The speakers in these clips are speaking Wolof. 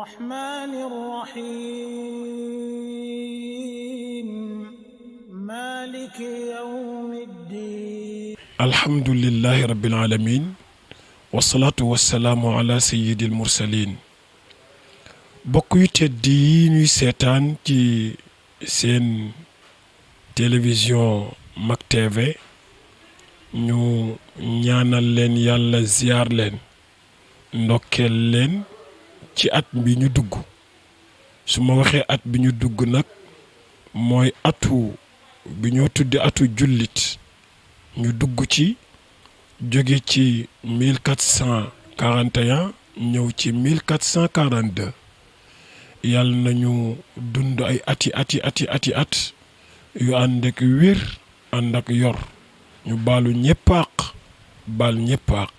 الرحمن الرحيم مالك يوم الدين الحمد لله رب العالمين والصلاة والسلام على سيد المرسلين bokk yu tedd yi ñuy seetaan ci seen télévision Mak TV ñu ñaanal leen yàlla ziar leen ndokkeel leen ci at bi ñu dugg su ma waxee at bi ñu dugg nag mooy atu bi ñoo tudde atu jullit ñu dugg ci jóge ci 1441 ñëw ci 1442 yàlla nañu dund ay ati at yu ànd ak wér ànd ak yor ñu baalu ñépp àq baal ñépp àq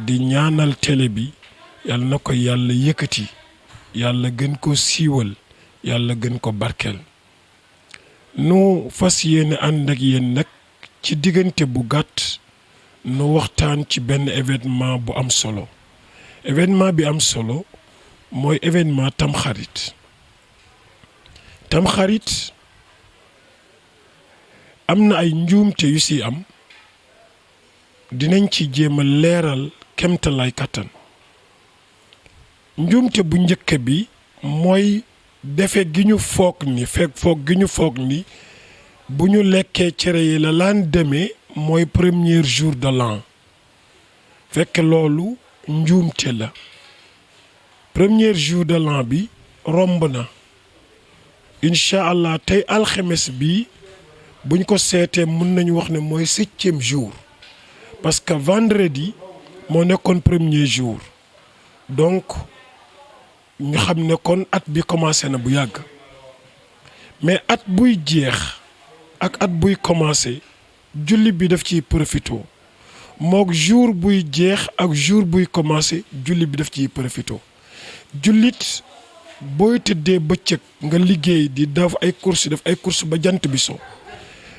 di ñaanal télé bi yàlla na ko yàlla yëkkati yàlla gën ko siiwal yàlla gën ko barkeel nu fas yéene ànd ak yéen nag ci diggante bu gàtt nu waxtaan ci benn événement bu am solo événement bi am solo mooy événement tamxarit am na ay njuumte yu ci am dinañ ci jéem a leeral kemtalaay kattan njuumte bu njëkk bi mooy defe gi ñu foog ni bu ñu lekkee cere yi la lendemain mooy premier jour de l'an fekk loolu njuumte la premier jour de l'an bi romb na incha allah tey alxemes bi buñ ko seetee mën nañu wax ne mooy 7e jour parce que vendredi moo nekkoon premier jour donc ñu xam ne kon at bi commencé na bu yàgg mais at buy jeex ak at buy commencé julli bi daf ciy profito mook jour buy jeex ak jour buy commencé julli bi daf ciy profito jullit booy tëddee bëccëg nga liggéey di def ay course ba jant bi so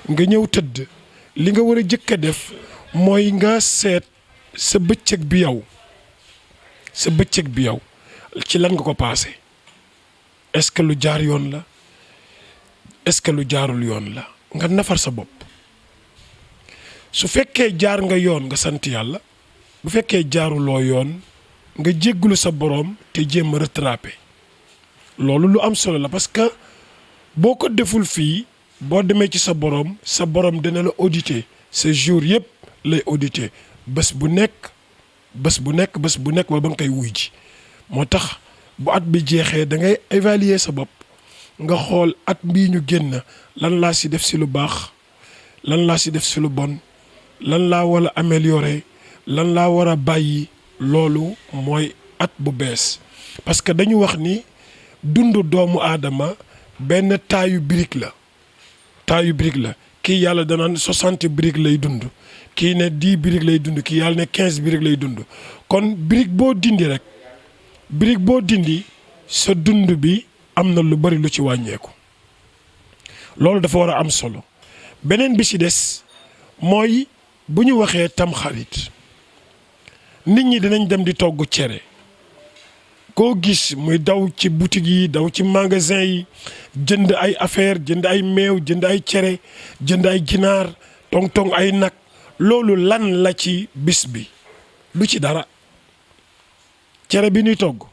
nga ñëw tëdd li nga war a jëkk a def mooy nga seet sa bëccëg bi yow ci lan nga ko paase est-ce que lu jaar yoon la est-ce que lu jaarul yoon la nga nafar sa bopp su fekkee jaar nga yoon nga sant yàlla bu fekkee jaaruloo yoon nga jéggulu sa boroom te jéem a rattraper loolu lu am solo la parce que boo ko deful fii boo demee ci sa boroom dina la auditer sa jour yëpp lay auditer bés bu nekk ba ba nga koy wuy ji moo tax bu at bi jeexee da ngay évaluer sa bopp nga xool at bii ñu génn lan laa ci def ci lu baax lan laa ci def ci lu bon lan laa war a améliorer lan laa war a bàyyi loolu mooy at bu bees parce que dañu wax ni dundu doomu aadama benn taayu brique la kii yàlla danaan 60 briques lay dund kii ne 10 briques lay dund kii yàlla ne 15 briques lay dund kon brique boo dindi sa dund bi am na lu bari lu ci wàññeeku loolu dafa war a am solo beneen bi ci des mooy bu ñu waxee tamxarit nit ñi dinañ dem di togg cere koo gis muy daw ci boutique yi daw ci magasin yi jënd ay affaire jënd ay meew jënd ay cere jënd ay ginaar tong ay nag loolu lan la ci bis bi du ci dara cere bi ñuy togg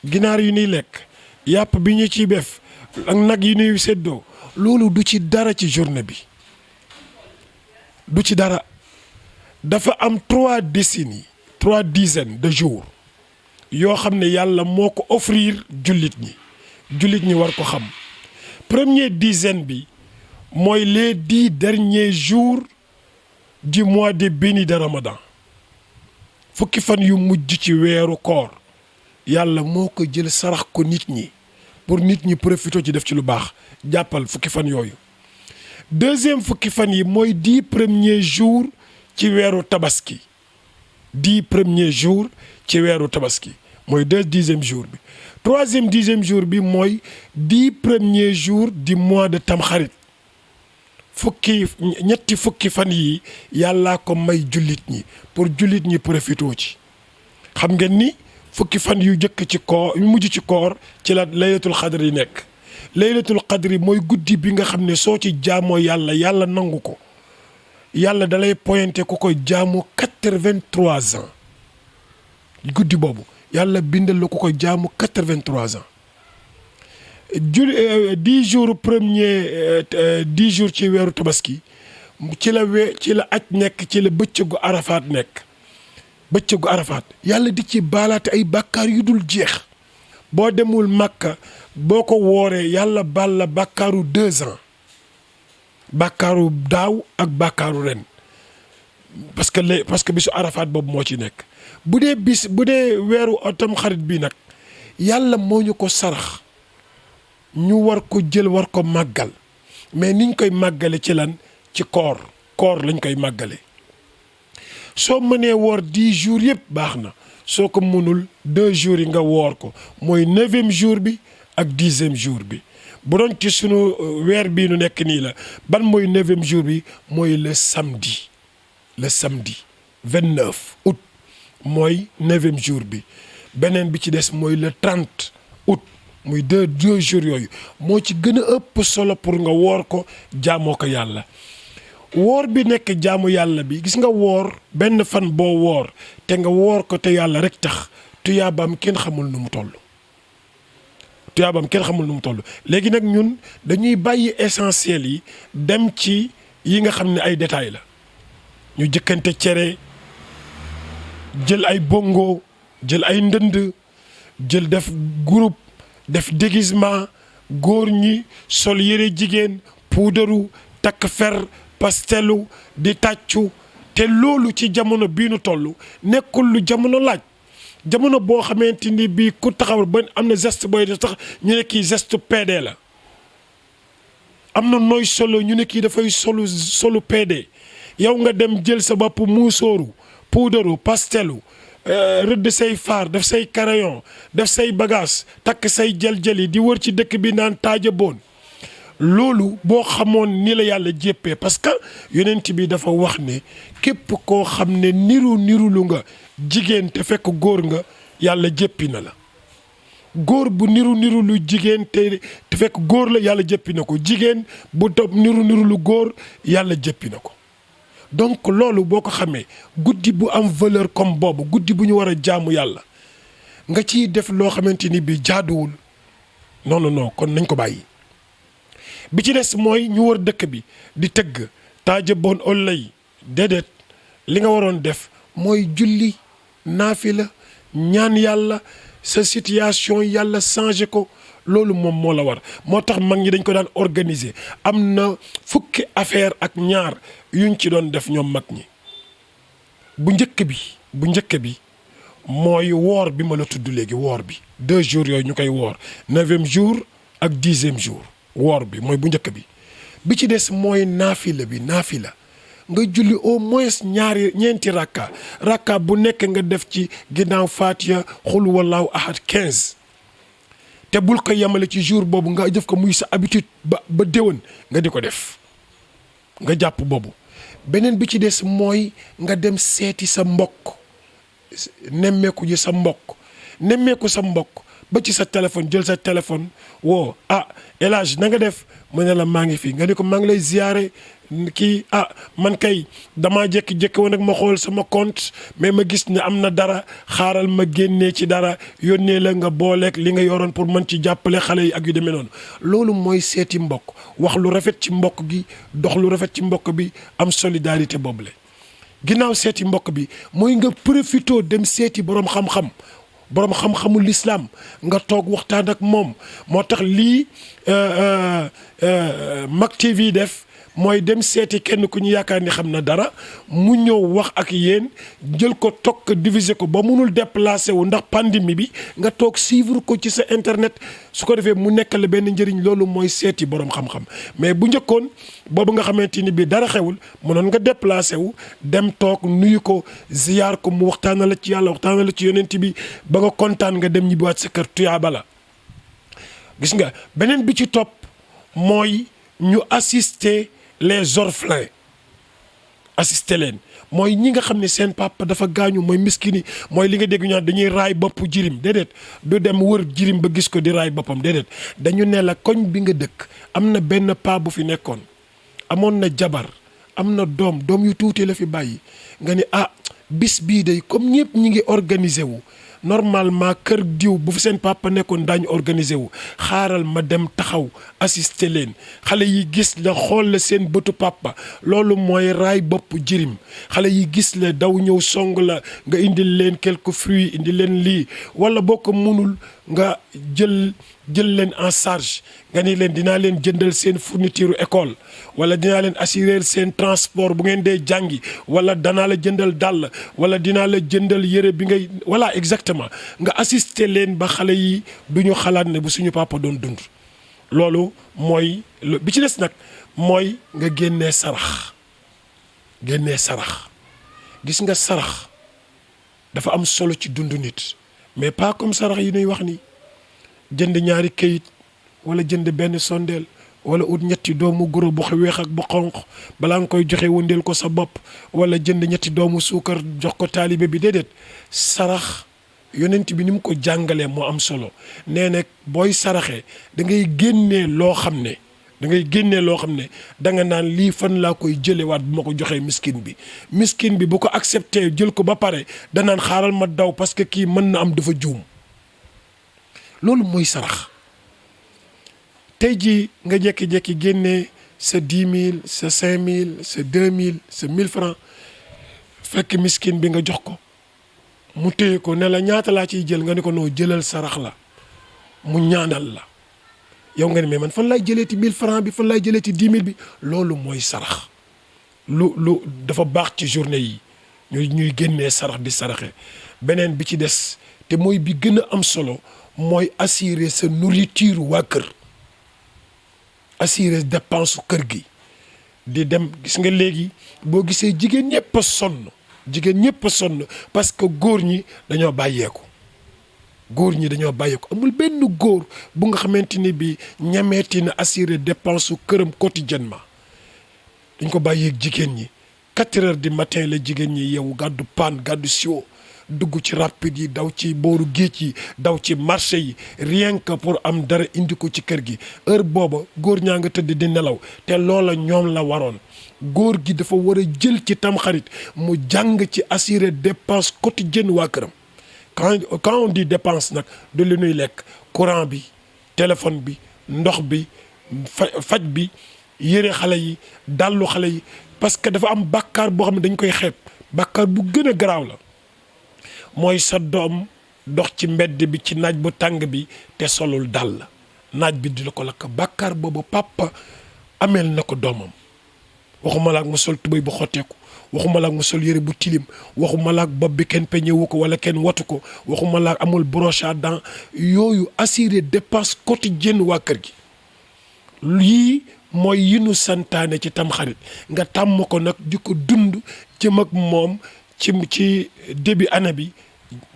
ginaar yu ñuy lekk yàpp bi ñu ciy def ak nag yi ñuy séddoo loolu du ci dara ci journée bi du ci dara dafa am 3 dizaines de jours yoo xam ne yàlla moo ko offrir jullit ñi war ko xam première dizaine bi mooy les 10 derniers jours du mois de béni de Ramadan fukki fan yu mujj ci weeru koor yàlla moo ko jël sarax ko nit ñi pour nit ñi profité ci def ci lu baax jàppal fukki fan yooyu deuxième fukki fan yi mooy 10 premiers jours ci weeru tabaski 10 premiers jours ci weeru tabaski mooy 10e jour bi 3e jour bi mooy 10 premiers jours du mois de tamxarit ñetti fukki fan yi yàllaa ko may jullit ñi pour jullit ñi profitoo ci xam ngeen ni fukki fan yu jëkk ci koor yu mujj ci koor ci la laylatul xadr yi nekk. laylatul xadr yi mooy guddi bi nga xam ne soo ci jaamoo yàlla nangu ko yàlla dalay pointé ku koy jaamu 83 ans guddi boobu yàlla bindal la ku koy jaamu 83 ans. 10 jours premier 10 jours ci weeru tabaski ci la aj nekk, ci la bëccëgu arafaat nekk. bëccëgu arafaat yàlla di ci baalaate ay bàkkaar yu dul jeex. boo demul Makka boo ko wooree yàlla baal la bàkkaaru 2 ans bàkkaaru daaw ak bàkkaaru ren parce que bisu arafaat boobu moo ci nekk. bu dee weeru Tamxarit bi nag yàlla moo ñu ko sarax ñu war ko jël war ko màggal mais niñ koy màggale ci lan ci koor lañ koy màggale. soo mënee woor 10 jours yëpp baax na soo ko mënul 2 jours yi nga woor ko mooy 9e jour bi ak 10e jour bi. bu doon ci sunu weer bii nu nekk nii la ban mooy 9e jour bi mooy le samedi 29 août mooy 9e jour bi. beneen bi ci des mooy le 30 août muy deux jours yooyu moo ci gën a ëpp solo pour nga woor ko jaamoo ko yàlla. woor bi nekk jaamu yàlla bi gis nga woor benn fan boo woor te nga woor ko te yàlla rek tax tuyaabaam kenn xamul nu mu toll. léegi nag ñun dañuy bàyyi essentiel yi dem ci yi nga xam ne ay détails la ñu jëkkante cere jël ay bongo jël ay ndënd jël def groupe def déguisement góor ñi sol yére jigéen puudaru takk fer pastelu di tàccu te loolu ci jamono bii nu toll nekkul lu jamono laaj. jamono boo xamante ni bii ku taxaw ba am na geste booy def tax ñu ne kii geste PD la am na nooy solo ñu ne kii dafay solu PD yow nga dem jël sa bopp muusóoru puudaru pastelu rëdd say faar def say crayon def say bagage takk say jël yi di wër ci dëkk bi naan taaja boon loolu boo xamoon ni la yàlla jéppee parce que yonent bi dafa wax ne képp koo xam ne niru nga jigéen te fekk góor nga yàlla jéppi na la. góor bu niru lu jigéen te fekk góor la yàlla jéppi na ko jigéen bu topp niru lu góor yàlla jéppi na ko. donc loolu boo ko xamee guddi bu am valeur comme boobu guddi bu ñu war a jaamu yàlla nga ciy def loo xamante ni bi jaaduwul non kon nañ ko bàyyi. bi ci des mooy ñu wër dëkk bi di tëgg taaja boon ollay déedéet li nga waroon def mooy julli naafila ñaan yàlla sa situation yàlla changé ko loolu moom moo la war moo tax mag ñi dañ ko daan organiser am na fukki affaire ak ñaar yuñ ci doon def ñoom mag ñi. bu njëkk bi mooy woor bi ma la tudd léegi woor bi 2 jours yooyu ñu koy woor 9e jour ak 10e jour woor bi mooy bu njëkk bi ci des mooy naafila nga julli au moins ñeenti rakka bu nekk nga def ci ginnaaw Fatiha xul wallaahu ahad 15 te bul ko yemale ci jour boobu nga def ko muy sa habitude ba déwén nga di ko def nga jàpp boobu. beneen bi ci des mooy nga dem seeti sa mbokk nemmeeku ji sa mbokk ba ci sa téléphone jël sa téléphone woo El Hadj na nga def mu ne la maa ngi fi nga ni ko maa ngi lay ziyaare kii man kay damaa jékki-jékki woon ak ma xool sama compte mais ma gis ne am na dara xaaral ma génnee ci dara yónnee la nga booleeg li nga yoroon pour mën ci jàppale xale yi ak yu demee noonu. loolu mooy seeti mbokk wax lu rafet ci mbokk gi dox lu rafet ci mbokk bi am solidarité boobule. ginnaaw seeti mbokk bi mooy nga profité dem seeti borom xam-xamu lislaam nga toog waxtaan ak moom moo tax lii Mak TV def mooy dem seeti kenn ku ñu yaakaar ni xam na dara mu ñëw wax ak yéen jël ko tokk diviser ko ba munul déplacé wu ndax pandémie bi nga toog suivre ko ci sa internet su ko defee mu nekk la benn njëriñ. loolu mooy seeti borom xam-xam mais bu njëkkoon boobu nga xamante ni bi dara xewul mënoon nga déplacé wu dem toog nuyu ko ziyaar ko mu waxtaana la ci yàlla waxtaana la ci yonent bi ba nga kontaan nga dem ñibbiwaat sa kër tuyaaba la. gis nga beneen bi ci topp mooy ñu assister les orphelins assister leen mooy ñi nga xam ne seen papa dafa gaañu mooy miskini mooy li nga dégg ñu naan dañuy raay bopp jirim déedéet du dem wër jirim ba gis ko di raay boppam déedéet dañu ne la koñ bi nga dëkk am na benn paa bu fi nekkoon amoon na jabar am na doom yu tuuti la fi bàyyi nga ni bis bii day comme ñëpp ñi ngi organiser wu normalement kër diw bu fi seen papa nekkoon daañu organiser wu xaaral ma dem taxaw assister leen xale yi gis la xool la seen bëtu papa loolu mooy raay bopp jirim xale yi gis la daw ñëw song la nga indil leen quelques fruits indi leen lii wala boo ko mënul nga jël leen en charge nga ni leen dinaa leen jëndal seen fourniture école wala dinaa leen assurer seen transport bu ngeen dee jàngi wala danaa la jëndal dàll wala dinaa la jëndal yére bi ngay voilà exactement nga assister leen ba xale yi duñu xalaat ne bu suñu papa doon dund loolu mooy bi ci des nag mooy nga génnee sarax gis nga sarax dafa am solo ci dundu nit mais pas comme sarax yi nuy wax ni jënd ñaari kayit wala jënd benn sondeel wala ut ñetti doomu guro bu weex ak bu xonq balaa nga koy joxe wëndeel ko sa bopp wala jënd ñetti doomu suukar jox ko taalibe bi déedéet sarax yonent bi ni mu ko jàngalee moo am solo nee na booy saraxee da ngay génnee loo xam ne da nga naan lii fan laa koy jëlewaat bu ma ko joxee miskin bi bu ko accepté jël ko ba pare danaan xaaral ma daw parce que kii mën na am dafa juum loolu mooy sarax tey jii nga jékki-jékki génnee sa 10 000 sa 5 000 sa 2 000 sa 1000 francs fekk miskin bi nga jox ko mu téye ko ne la ñaata laa ciy jël nga ne ko noo jëlal sarax la mu ñaanal la yow nga ne mais man fan laay jëleeti 1000 francs bi fan laay jëleeti 10 000 bi loolu mooy sarax lu dafa baax ci journée yi ñuy génnee sarax di saraxe beneen bi ci des te mooy bi gën a am solo mooy assurer sa nourriture waa kër assurer dépense kër gi di dem gis nga léegi boo gisee jigéen ñëpp a sonn parce que góor ñi dañoo bàyyeeku amul benn góor bu nga xamante ni bi ñameeti na assurer dépense su këram quotidiennement dañ ko bàyyeeg jigéen ñi 4 heures du matin la jigéen ñi yeewu gàddu paan gàddu siwo dugg ci rapide yi daw ci booru géej yi daw ci marché yi rien que pour am dara indi ko ci kër gi heure booba góor ñaa nga tëdd di nelaw te loola ñoom la waroon góor gi dafa war a jël ci tamxarit mu jàng ci assurer dépense quotidienne waa këram quand on dit dépense nag de li ñuy lekk courant bi téléphone bi ndox bi faj bi yére xale yi dàllu xale yi parce que dafa am bàkkaar boo xam ne dañ koy xeeb bàkkaar bu gën a garaaw la mooy sa doom dox ci mbedd bi ci naaj bu tàng bi te solul dàll naaj bi di la ko lakk bàkkaar boobu papa ameel na ko doomam waxuma la ak mu sol tubéy bu xotteeku waxuma la ak mu sol yére bu tilim waxuma la ak bopp bi kenn peñewu ko wala kenn watu ko waxuma la ak amul brosse à dents yooyu assurer dépense quotidienne waa kër gi lii mooy yi nu santaane ci tamxarit nga tàmm ko nag di ko dund jëm ak moom ci début année bi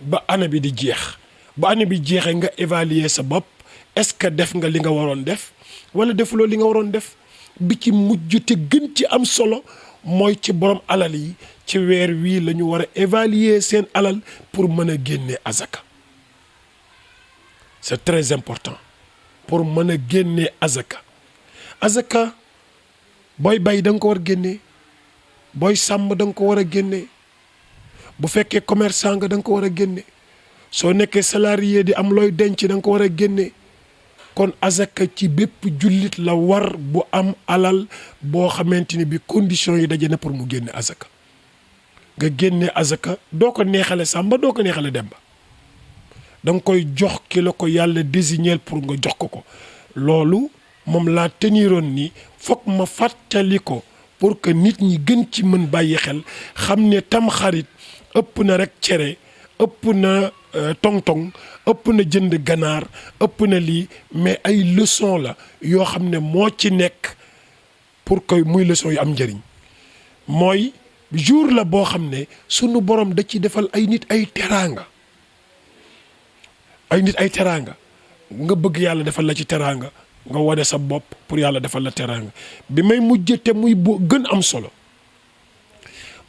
ba année bi di jeex ba année bi jeexee nga évaluer sa bopp est-ce que def nga li nga waroon def wala defuloo li nga waroon def bi ci mujj te gën ci am solo mooy ci borom alal yi ci weer wii la ñu war a évaluer seen alal pour mën a génne azaka c'est très important pour mën a génne azaka booy bay da nga ko war a génne booy sàmm da nga ko war a génne bu fekkee commerçant nga da nga ko war a génne soo nekkee salarié di am looy denc da nga ko war a génne kon azaka ci bépp jullit la war bu am alal boo xamante ni bi condition yi daje na pour mu génne azaka nga génne azaka doo ko neexale sàmba doo ko neexale demba da nga koy jox ki la ko yàlla désigner pour nga jox ko loolu moom laa teniroon ni foog ma fàttali ko pour que nit ñi gën ci mën bàyyi xel xam ne tamxarit ëpp na rek cere ëpp na tong-tong ëpp na jënd ganaar ëpp na lii mais ay leçon la yoo xam ne moo ci nekk pour que muy leçon yu am njëriñ mooy jour la boo xam ne sunu borom da ci defal ay nit ay teraanga nga bëgg yàlla defal la ci teraanga nga wane sa bopp pour yàlla defal la teraanga bi may mujj te muy bu gën am solo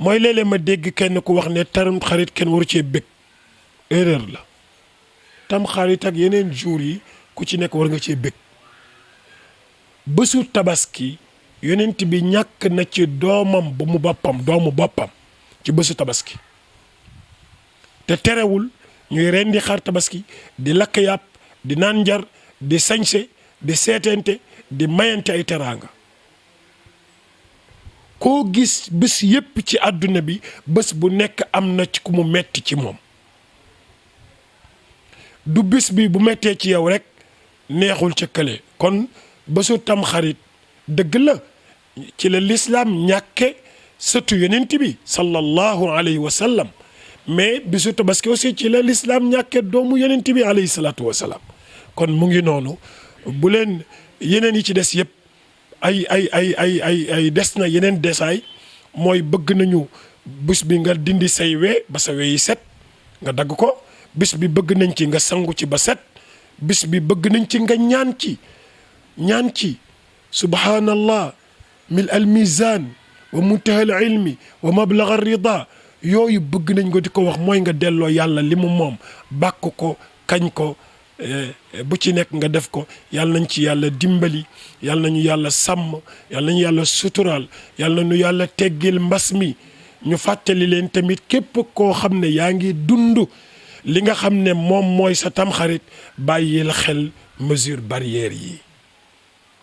mooy léeg-léeg ma dégg kenn ku wax ne tam xarit kenn waru cee bëgg erreur la tam xarit ak yeneen jours yi ku ci nekk war nga cee bëgg bésu tabaski yonent bi ñàkk na ci doomam ba mu boppam doomu boppam ci bésu tabaski te terewul ñuy rendi xar tabaski di lakk yàpp di naan njar di sañse di seetente di mayante ay teraanga koo gis bés yépp ci àdduna bi bés bu nekk am na ci ku mu metti ci moom du bés bi bu mettee ci yow rekk neexul ca kële kon bésu tamxarit dëgg la ci la lislaam ñàkke sëtu yonent bi sallallahu alayhi wa sallam mais bisu tabaski aussi ci la lislaam ñàkke doomu yonent bi alayhi salaatu wa salaam kon mu ngi noonu bu leen yeneen yi ci des yëpp ay des na yeneen desaay mooy bëgg nañu bis bi nga dindi say wee ba sa wee yi set nga dagg ko bis bi bëgg nañ ci nga sangu ci ba set bis bi bëgg nañ ci nga ñaan ci subhanallah mil al mizan wa muntaha al ilmi wa mablagha ar rida yooyu bëgg nañ ko di ko wax mooy nga delloo yàlla li mu moom bàkk ko kañ ko bu ci nekk nga def ko yàlla nañ ci yàlla dimbali yàlla nañu yàlla sàmm yàlla nañu yàlla suturaal yàlla nañu yàlla teggil mbas mi ñu fàttali leen tamit képp koo xam ne yaa ngi dund li nga xam ne moom mooy sa tamxarit bàyyil xel mesure barrière yi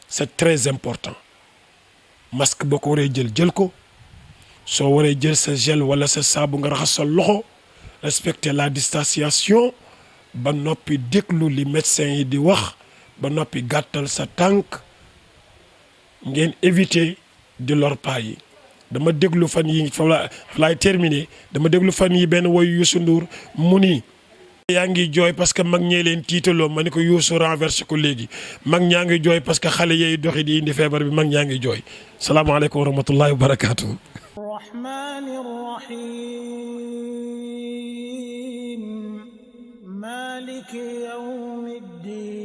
c'est très important masque boo ko waree jël ko soo waree jël sa gel wala sa saabu nga raxas sa loxo respecter la distanciation ba noppi déglu li médecin yi di wax ba noppi gàttal sa tànk ngeen éviter di lor paa yi dama déglu fan yi fa laay terminer dama déglu fan yi benn woy Youssou Ndour mu ni yaa ngi jooy parce que mag ñee leen tiitaloo ma ni ko Youssou renversé ko léegi mag ñaa ngi jooy parce que xale yeey doxi di indi feebar bi mag ñaa ngi jooy salaamaaleykum wa rahmatullahi wa barakaatu. الرحمن الرحيم مالك يوم الدين